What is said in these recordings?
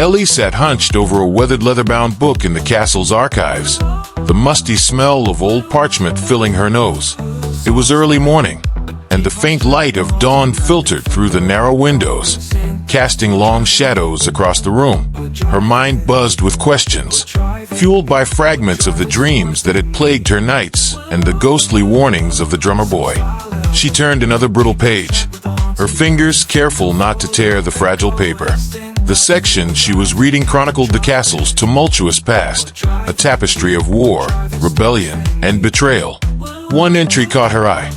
Ellie sat hunched over a weathered leather-bound book in the castle's archives, the musty smell of old parchment filling her nose. It was early morning, and the faint light of dawn filtered through the narrow windows, casting long shadows across the room. Her mind buzzed with questions, fueled by fragments of the dreams that had plagued her nights and the ghostly warnings of the drummer boy. She turned another brittle page, her fingers careful not to tear the fragile paper. The section she was reading chronicled the castle's tumultuous past, a tapestry of war, rebellion, and betrayal. One entry caught her eye.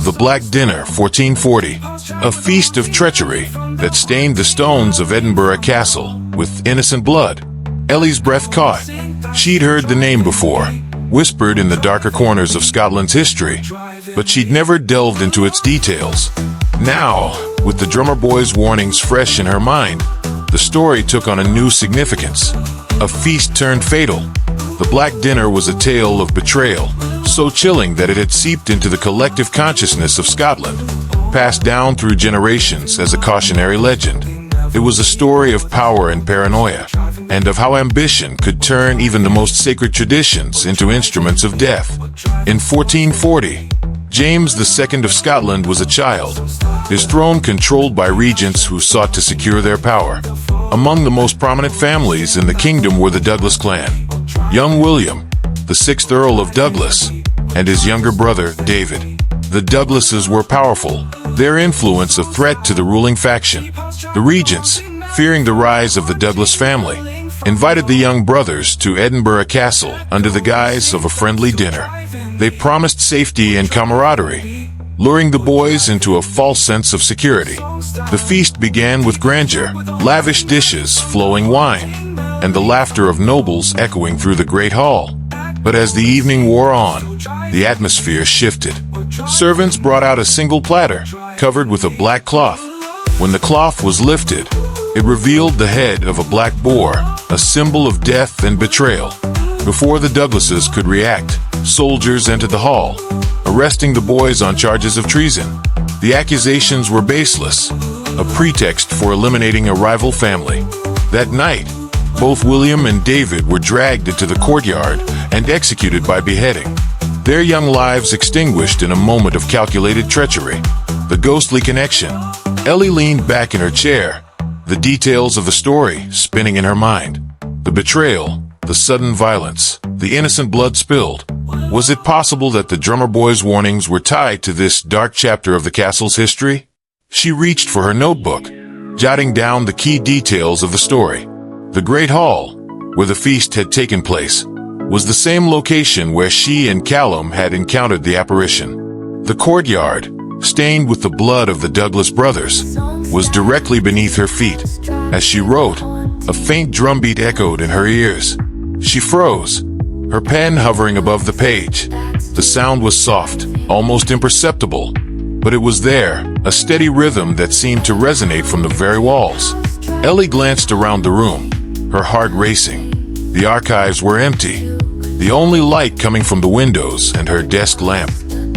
The Black Dinner, 1440, a feast of treachery that stained the stones of Edinburgh Castle with innocent blood. Ellie's breath caught. She'd heard the name before, whispered in the darker corners of Scotland's history, but she'd never delved into its details. Now, with the drummer boy's warnings fresh in her mind, the story took on a new significance. A feast turned fatal. The Black Dinner was a tale of betrayal, so chilling that it had seeped into the collective consciousness of Scotland, passed down through generations as a cautionary legend. It was a story of power and paranoia, and of how ambition could turn even the most sacred traditions into instruments of death. In 1440, James II of Scotland was a child, his throne controlled by regents who sought to secure their power. Among the most prominent families in the kingdom were the Douglas clan. Young William, the 6th Earl of Douglas, and his younger brother, David. The Douglases were powerful, their influence a threat to the ruling faction. The regents, fearing the rise of the Douglas family, invited the young brothers to Edinburgh Castle under the guise of a friendly dinner. They promised safety and camaraderie, luring the boys into a false sense of security. The feast began with grandeur, lavish dishes, flowing wine, and the laughter of nobles echoing through the great hall. But as the evening wore on, the atmosphere shifted. Servants brought out a single platter, covered with a black cloth. When the cloth was lifted, it revealed the head of a black boar, a symbol of death and betrayal. Before the Douglases could react, soldiers entered the hall, arresting the boys on charges of treason. The accusations were baseless, a pretext for eliminating a rival family. That night, both William and David were dragged into the courtyard and executed by beheading. Their young lives extinguished in a moment of calculated treachery. The ghostly connection. Ellie leaned back in her chair, the details of the story spinning in her mind. The betrayal, the sudden violence, the innocent blood spilled. Was it possible that the drummer boy's warnings were tied to this dark chapter of the castle's history? She reached for her notebook, jotting down the key details of the story. The Great Hall, where the feast had taken place, was the same location where she and Callum had encountered the apparition. The courtyard, stained with the blood of the Douglas brothers, was directly beneath her feet. As she wrote, a faint drumbeat echoed in her ears. She froze, her pen hovering above the page. The sound was soft, almost imperceptible, but it was there, a steady rhythm that seemed to resonate from the very walls. Ellie glanced around the room, her heart racing. The archives were empty, the only light coming from the windows and her desk lamp.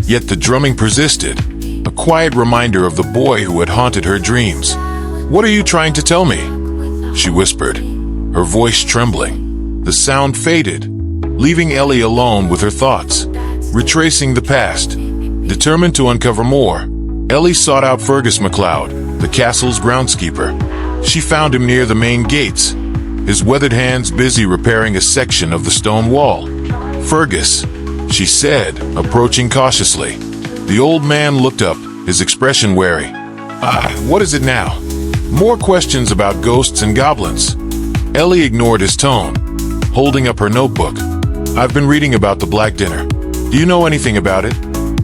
Yet the drumming persisted, a quiet reminder of the boy who had haunted her dreams. "What are you trying to tell me?" she whispered, her voice trembling. The sound faded, leaving Ellie alone with her thoughts. Retracing the past, determined to uncover more, Ellie sought out Fergus MacLeod, the castle's groundskeeper. She found him near the main gates, his weathered hands busy repairing a section of the stone wall. "Fergus," she said, approaching cautiously. The old man looked up, his expression wary. What is it now?" More questions about ghosts and goblins. Ellie ignored his tone, holding up her notebook. "I've been reading about the Black Dinner. Do you know anything about it?"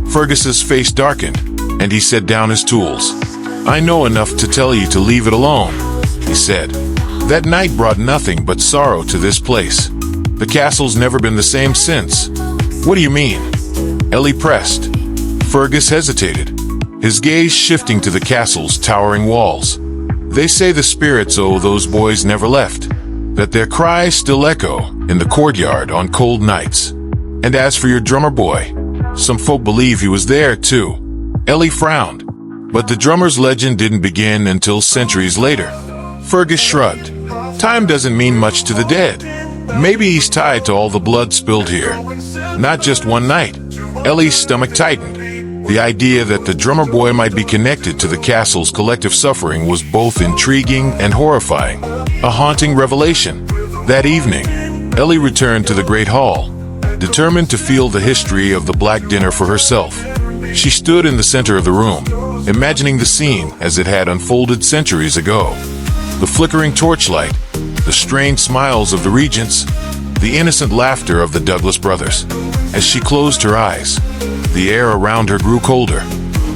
Fergus's face darkened, and he set down his tools. "I know enough to tell you to leave it alone," he said. "That night brought nothing but sorrow to this place. The castle's never been the same since." "What do you mean?" Ellie pressed. Fergus hesitated, his gaze shifting to the castle's towering walls. "They say the spirits of those boys never left, that their cries still echo in the courtyard on cold nights. And as for your drummer boy, some folk believe he was there too." Ellie frowned, but the drummer's legend didn't begin until centuries later. Fergus shrugged. Time doesn't mean much to the dead. Maybe he's tied to all the blood spilled here. Not just one night. Ellie's stomach tightened. The idea that the drummer boy might be connected to the castle's collective suffering was both intriguing and horrifying. A haunting revelation. That evening, Ellie returned to the Great Hall, determined to feel the history of the Black Dinner for herself. She stood in the center of the room, imagining the scene as it had unfolded centuries ago. The flickering torchlight, the strained smiles of the regents, the innocent laughter of the Douglas brothers. As she closed her eyes, the air around her grew colder.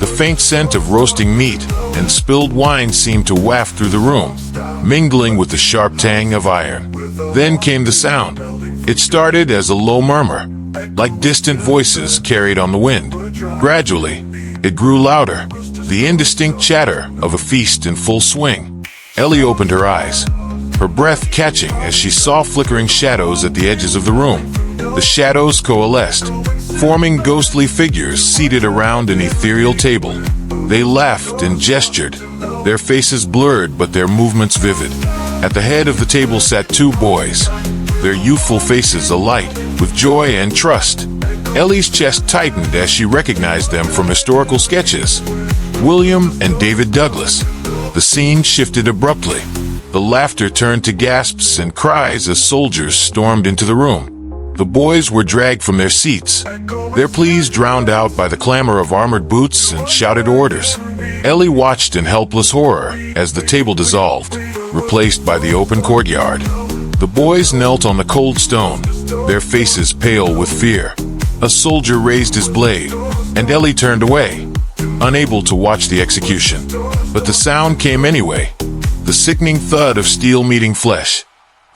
The faint scent of roasting meat and spilled wine seemed to waft through the room, mingling with the sharp tang of iron. Then came the sound. It started as a low murmur, like distant voices carried on the wind. Gradually, it grew louder, the indistinct chatter of a feast in full swing. Ellie opened her eyes, her breath catching as she saw flickering shadows at the edges of the room. The shadows coalesced, forming ghostly figures seated around an ethereal table. They laughed and gestured, their faces blurred but their movements vivid. At the head of the table sat two boys, their youthful faces alight with joy and trust. Ellie's chest tightened as she recognized them from historical sketches. William and David Douglas. The scene shifted abruptly. The laughter turned to gasps and cries as soldiers stormed into the room. The boys were dragged from their seats, their pleas drowned out by the clamor of armored boots and shouted orders. Ellie watched in helpless horror as the table dissolved, replaced by the open courtyard. The boys knelt on the cold stone, their faces pale with fear. A soldier raised his blade, and Ellie turned away, unable to watch the execution. But the sound came anyway. The sickening thud of steel meeting flesh,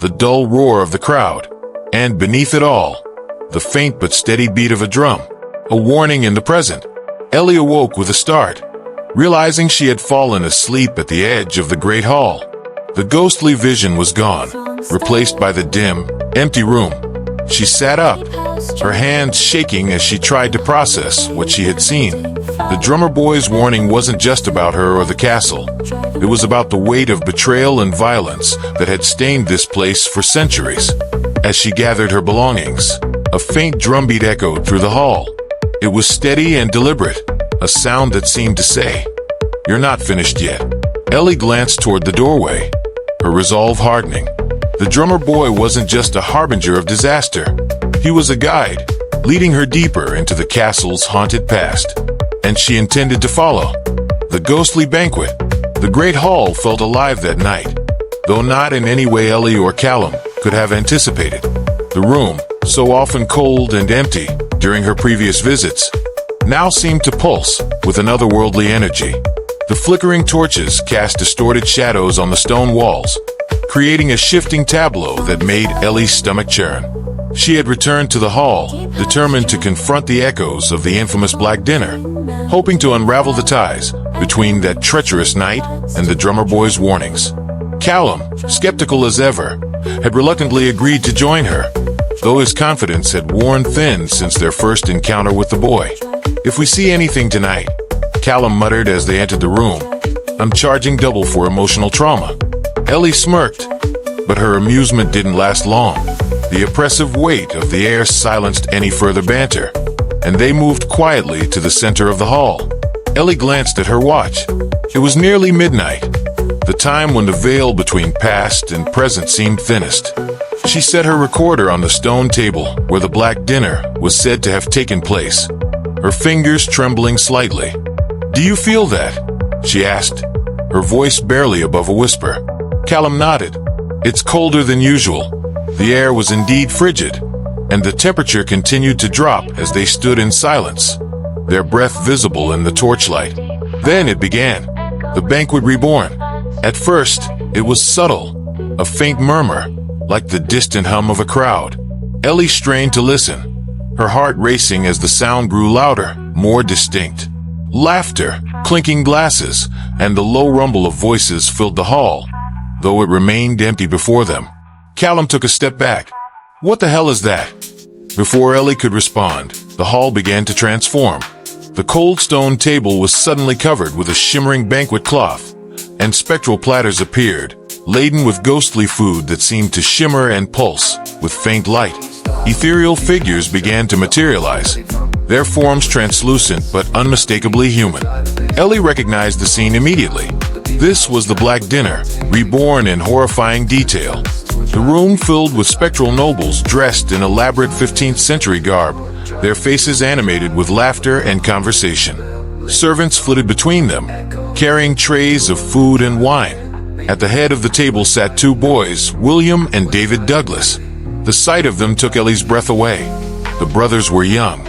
the dull roar of the crowd, and beneath it all, the faint but steady beat of a drum, a warning in the present. Ellie awoke with a start, realizing she had fallen asleep at the edge of the Great Hall. The ghostly vision was gone, replaced by the dim, empty room. She sat up, her hands shaking as she tried to process what she had seen. The drummer boy's warning wasn't just about her or the castle. It was about the weight of betrayal and violence that had stained this place for centuries. As she gathered her belongings, a faint drumbeat echoed through the hall. It was steady and deliberate, a sound that seemed to say, "You're not finished yet." Ellie glanced toward the doorway, her resolve hardening. The drummer boy wasn't just a harbinger of disaster. He was a guide, leading her deeper into the castle's haunted past. And she intended to follow. The ghostly banquet. The Great Hall felt alive that night, though not in any way Ellie or Callum could have anticipated. The room, so often cold and empty during her previous visits, now seemed to pulse with an otherworldly energy. The flickering torches cast distorted shadows on the stone walls, creating a shifting tableau that made Ellie's stomach churn. She had returned to the hall, determined to confront the echoes of the infamous Black Dinner, hoping to unravel the ties between that treacherous night and the drummer boy's warnings. Callum, skeptical as ever, had reluctantly agreed to join her, though his confidence had worn thin since their first encounter with the boy. "If we see anything tonight," Callum muttered as they entered the room, "I'm charging double for emotional trauma." Ellie smirked, but her amusement didn't last long. The oppressive weight of the air silenced any further banter, and they moved quietly to the center of the hall. Ellie glanced at her watch. It was nearly midnight, the time when the veil between past and present seemed thinnest. She set her recorder on the stone table where the Black Dinner was said to have taken place, her fingers trembling slightly. "Do you feel that?" she asked, her voice barely above a whisper. Callum nodded. "It's colder than usual." The air was indeed frigid, and the temperature continued to drop as they stood in silence, their breath visible in the torchlight. Then it began, the banquet reborn. At first, it was subtle, a faint murmur, like the distant hum of a crowd. Ellie strained to listen, her heart racing as the sound grew louder, more distinct. Laughter, clinking glasses, and the low rumble of voices filled the hall, though it remained empty before them. Callum took a step back. "What the hell is that?" Before Ellie could respond, the hall began to transform. The cold stone table was suddenly covered with a shimmering banquet cloth, and spectral platters appeared, laden with ghostly food that seemed to shimmer and pulse with faint light. Ethereal figures began to materialize, their forms translucent but unmistakably human. Ellie recognized the scene immediately. This was the Black Dinner, reborn in horrifying detail. The room filled with spectral nobles dressed in elaborate 15th century garb, their faces animated with laughter and conversation. Servants flitted between them, carrying trays of food and wine. At the head of the table sat two boys, William and David Douglas. The sight of them took Ellie's breath away. The brothers were young,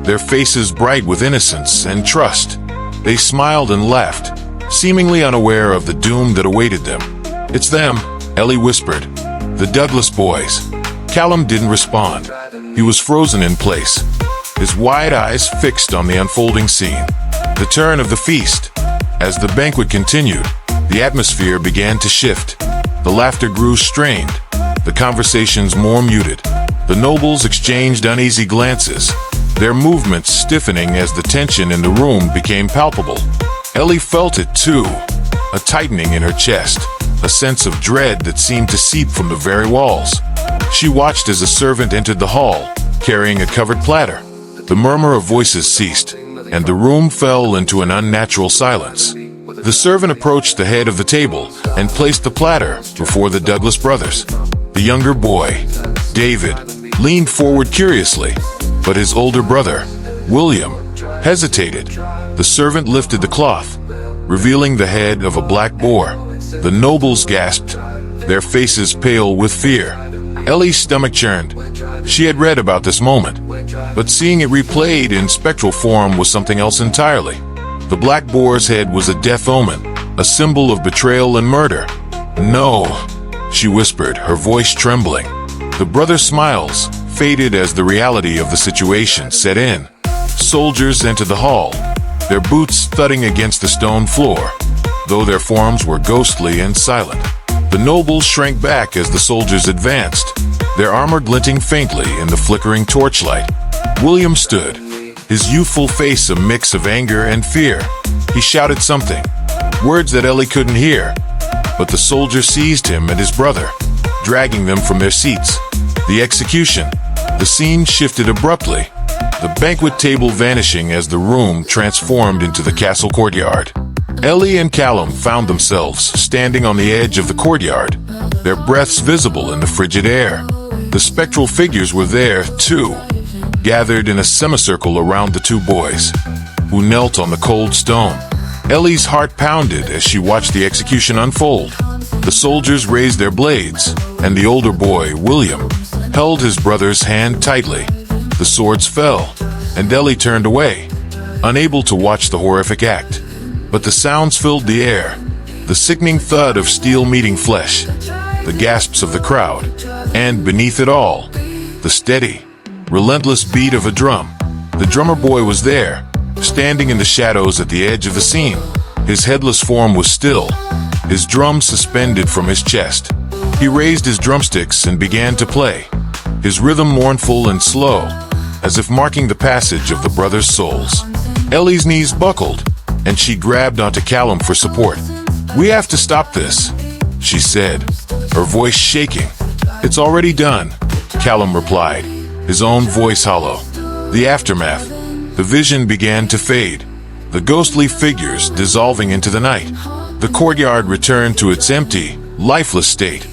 their faces bright with innocence and trust. They smiled and laughed, seemingly unaware of the doom that awaited them. "It's them," Ellie whispered. "The Douglas boys." Callum didn't respond. He was frozen in place, his wide eyes fixed on the unfolding scene. The turn of the feast. As the banquet continued, the atmosphere began to shift. The laughter grew strained, the conversations more muted. The nobles exchanged uneasy glances, their movements stiffening as the tension in the room became palpable. Ellie felt it too, a tightening in her chest, a sense of dread that seemed to seep from the very walls. She watched as a servant entered the hall, carrying a covered platter. The murmur of voices ceased, and the room fell into an unnatural silence. The servant approached the head of the table and placed the platter before the Douglas brothers. The younger boy, David, leaned forward curiously, but his older brother, William, hesitated. The servant lifted the cloth, revealing the head of a black boar. The nobles gasped, their faces pale with fear. Ellie's stomach churned. She had read about this moment, but seeing it replayed in spectral form was something else entirely. The black boar's head was a death omen, a symbol of betrayal and murder. "No," she whispered, her voice trembling. The brothers' smiles faded as the reality of the situation set in. Soldiers entered the hall, their boots thudding against the stone floor, though their forms were ghostly and silent. The nobles shrank back as the soldiers advanced, their armor glinting faintly in the flickering torchlight. William stood, his youthful face a mix of anger and fear. He shouted something, words that Ellie couldn't hear, but the soldiers seized him and his brother, dragging them from their seats. The execution. The scene shifted abruptly, the banquet table vanishing as the room transformed into the castle courtyard. Ellie and Callum found themselves standing on the edge of the courtyard, their breaths visible in the frigid air. The spectral figures were there, too, gathered in a semicircle around the two boys, who knelt on the cold stone. Ellie's heart pounded as she watched the execution unfold. The soldiers raised their blades, and the older boy, William, held his brother's hand tightly. The swords fell, and Ellie turned away, unable to watch the horrific act. But the sounds filled the air, the sickening thud of steel meeting flesh, the gasps of the crowd, and beneath it all, the steady, relentless beat of a drum. The drummer boy was there, standing in the shadows at the edge of the scene. His headless form was still, his drum suspended from his chest. He raised his drumsticks and began to play, his rhythm mournful and slow, as if marking the passage of the brothers' souls. Ellie's knees buckled, and she grabbed onto Callum for support. "We have to stop this," she said, her voice shaking. "It's already done," Callum replied, his own voice hollow. The aftermath. The vision began to fade, the ghostly figures dissolving into the night. The courtyard returned to its empty, lifeless state,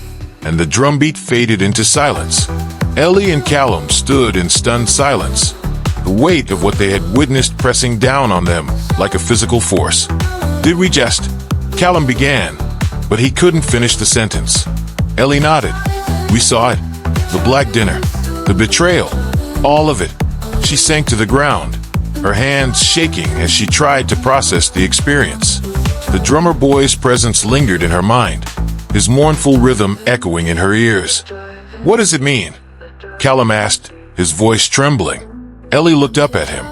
and the drumbeat faded into silence. Ellie and Callum stood in stunned silence, the weight of what they had witnessed pressing down on them like a physical force. "Did we just—" Callum began, but he couldn't finish the sentence. Ellie nodded. "We saw it. The Black Dinner. The betrayal. All of it." She sank to the ground, her hands shaking as she tried to process the experience. The drummer boy's presence lingered in her mind, his mournful rhythm echoing in her ears. "What does it mean?" Callum asked, his voice trembling. Ellie looked up at him,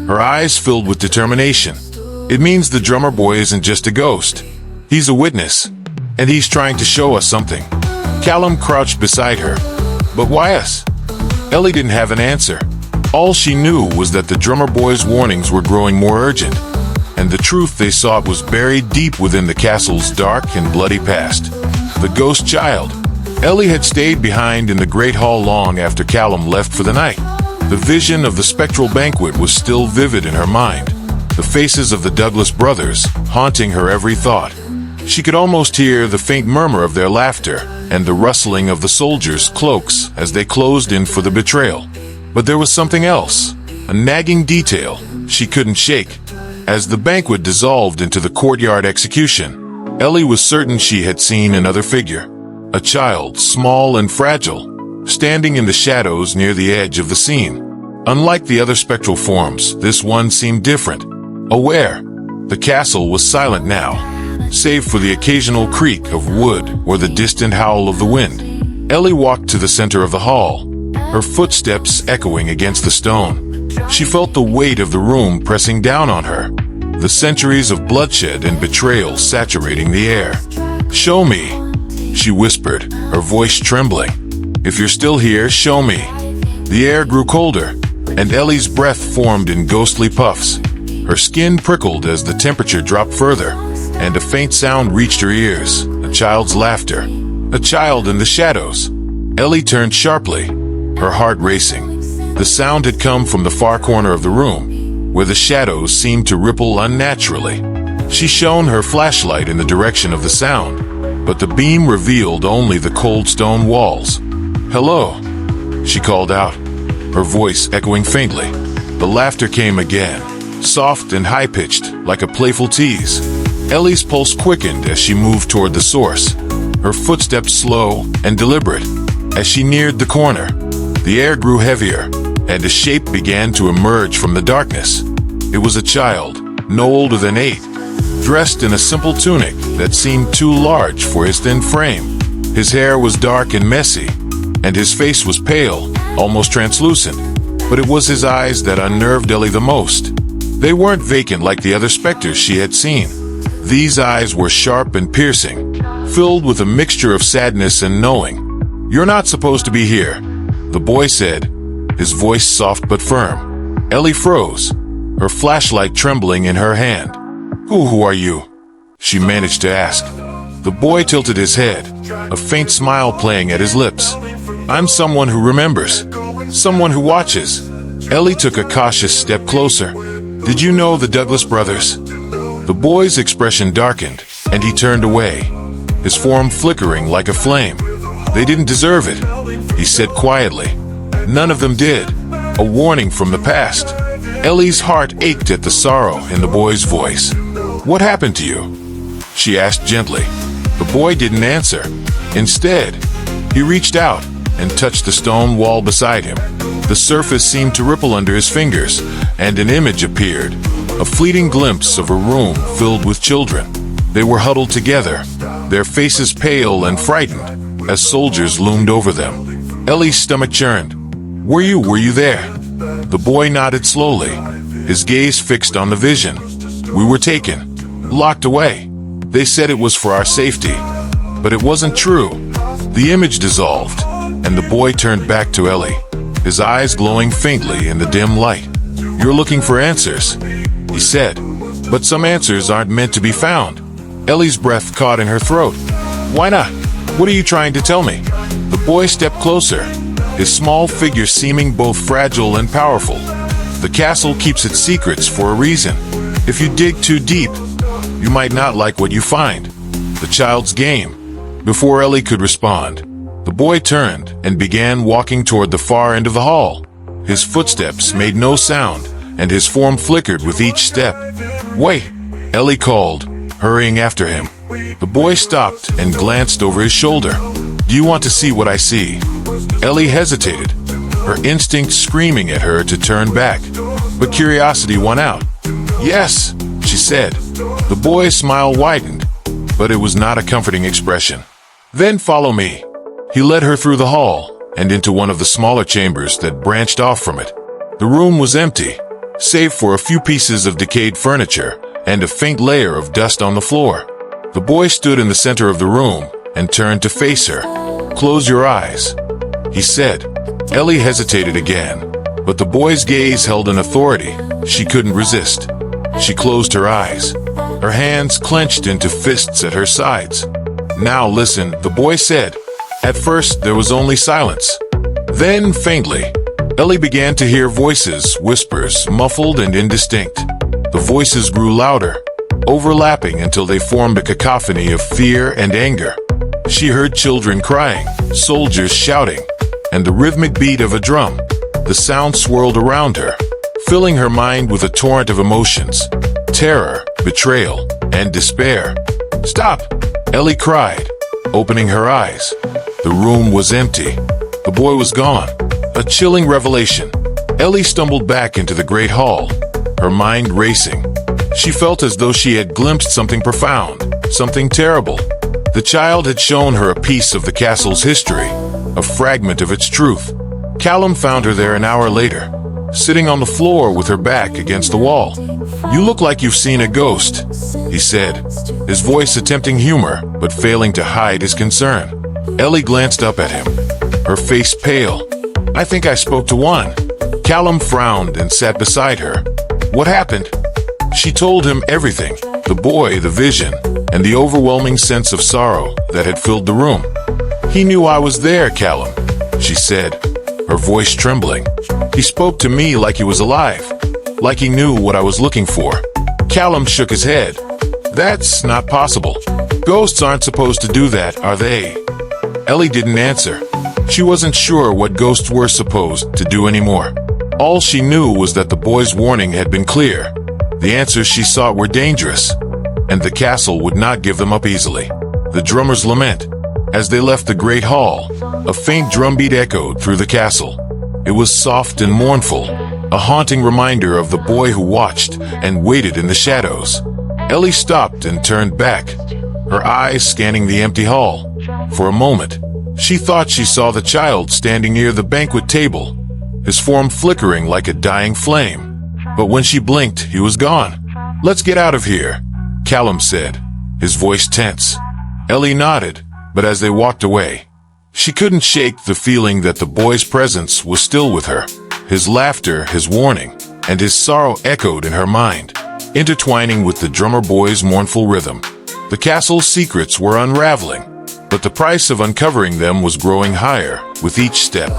her eyes filled with determination. "It means the drummer boy isn't just a ghost. He's a witness, and he's trying to show us something." Callum crouched beside her. "But why us?" Ellie didn't have an answer. All she knew was that the drummer boy's warnings were growing more urgent, and the truth they sought was buried deep within the castle's dark and bloody past. The ghost child. Ellie had stayed behind in the great hall long after Callum left for the night. The vision of the spectral banquet was still vivid in her mind, the faces of the Douglas brothers haunting her every thought. She could almost hear the faint murmur of their laughter and the rustling of the soldiers' cloaks as they closed in for the betrayal. But there was something else, a nagging detail she couldn't shake. As the banquet dissolved into the courtyard execution, Ellie was certain she had seen another figure, a child, small and fragile, standing in the shadows near the edge of the scene. Unlike the other spectral forms, this one seemed different, aware. The castle was silent now, save for the occasional creak of wood or the distant howl of the wind. Ellie walked to the center of the hall, her footsteps echoing against the stone. She felt the weight of the room pressing down on her, the centuries of bloodshed and betrayal saturating the air. "Show me," she whispered, her voice trembling. "If you're still here, show me." The air grew colder, and Ellie's breath formed in ghostly puffs. Her skin prickled as the temperature dropped further, and a faint sound reached her ears, a child's laughter. A child in the shadows. Ellie turned sharply, her heart racing. The sound had come from the far corner of the room, where the shadows seemed to ripple unnaturally. She shone her flashlight in the direction of the sound, but the beam revealed only the cold stone walls. "Hello," she called out, her voice echoing faintly. The laughter came again, soft and high-pitched, like a playful tease. Ellie's pulse quickened as she moved toward the source, her footsteps slow and deliberate. As she neared the corner, the air grew heavier, and a shape began to emerge from the darkness. It was a child, no older than 8, dressed in a simple tunic that seemed too large for his thin frame. His hair was dark and messy, and his face was pale, almost translucent. But it was his eyes that unnerved Ellie the most. They weren't vacant like the other specters she had seen. These eyes were sharp and piercing, filled with a mixture of sadness and knowing. "You're not supposed to be here," the boy said, his voice soft but firm. Ellie froze, her flashlight trembling in her hand. Who are you?" she managed to ask. The boy tilted his head, a faint smile playing at his lips. "I'm someone who remembers, someone who watches." Ellie took a cautious step closer. "Did you know the Douglas brothers?" The boy's expression darkened, and he turned away, his form flickering like a flame. "They didn't deserve it," he said quietly. "None of them did." A warning from the past. Ellie's heart ached at the sorrow in the boy's voice. "What happened to you?" she asked gently. The boy didn't answer. Instead, he reached out and touched the stone wall beside him. The surface seemed to ripple under his fingers, and an image appeared, a fleeting glimpse of a room filled with children. They were huddled together, their faces pale and frightened, as soldiers loomed over them. Ellie's stomach churned. Were you there?" The boy nodded slowly, his gaze fixed on the vision. "We were taken, locked away. They said it was for our safety, but it wasn't true." The image dissolved, and the boy turned back to Ellie, his eyes glowing faintly in the dim light. "You're looking for answers," he said, "but some answers aren't meant to be found." Ellie's breath caught in her throat. "Why not? What are you trying to tell me?" The boy stepped closer, his small figure seeming both fragile and powerful. "The castle keeps its secrets for a reason. If you dig too deep, you might not like what you find." The child's game. Before Ellie could respond, the boy turned and began walking toward the far end of the hall. His footsteps made no sound, and his form flickered with each step. "Wait," Ellie called, hurrying after him. The boy stopped and glanced over his shoulder. "Do you want to see what I see?" Ellie hesitated, her instinct screaming at her to turn back, but curiosity won out. "Yes," she said. The boy's smile widened, but it was not a comforting expression. "Then follow me." He led her through the hall and into one of the smaller chambers that branched off from it. The room was empty, save for a few pieces of decayed furniture and a faint layer of dust on the floor. The boy stood in the center of the room and turned to face her. "Close your eyes," he said. Ellie hesitated again, but the boy's gaze held an authority she couldn't resist. She closed her eyes, her hands clenched into fists at her sides. "Now listen," the boy said. At first, there was only silence. Then, faintly, Ellie began to hear voices, whispers, muffled and indistinct. The voices grew louder, overlapping until they formed a cacophony of fear and anger. She heard children crying, soldiers shouting, and the rhythmic beat of a drum. The sound swirled around her, filling her mind with a torrent of emotions: terror, betrayal, and despair. "Stop!" Ellie cried, opening her eyes. The room was empty. The boy was gone. A chilling revelation. Ellie stumbled back into the great hall, her mind racing. She felt as though she had glimpsed something profound, something terrible. The child had shown her a piece of the castle's history, a fragment of its truth. Callum found her there an hour later, sitting on the floor with her back against the wall. "You look like you've seen a ghost," he said, his voice attempting humor but failing to hide his concern. Ellie glanced up at him, her face pale. "I think I spoke to one." Callum frowned and sat beside her. "What happened?" She told him everything: the boy, the vision, and the overwhelming sense of sorrow that had filled the room. "He knew I was there, Callum," she said, her voice trembling. "He spoke to me like he was alive, like he knew what I was looking for." Callum shook his head. "That's not possible. Ghosts aren't supposed to do that, are they?" Ellie didn't answer. She wasn't sure what ghosts were supposed to do anymore. All she knew was that the boy's warning had been clear. The answers she sought were dangerous, and the castle would not give them up easily. The drummer's lament. As they left the great hall, a faint drumbeat echoed through the castle. It was soft and mournful, a haunting reminder of the boy who watched and waited in the shadows. Ellie stopped and turned back, her eyes scanning the empty hall. For a moment, she thought she saw the child standing near the banquet table, his form flickering like a dying flame. But when she blinked, he was gone. "Let's get out of here," Callum said, his voice tense. Ellie nodded, but as they walked away, she couldn't shake the feeling that the boy's presence was still with her. His laughter, his warning, and his sorrow echoed in her mind, intertwining with the drummer boy's mournful rhythm. The castle's secrets were unraveling, but the price of uncovering them was growing higher with each step.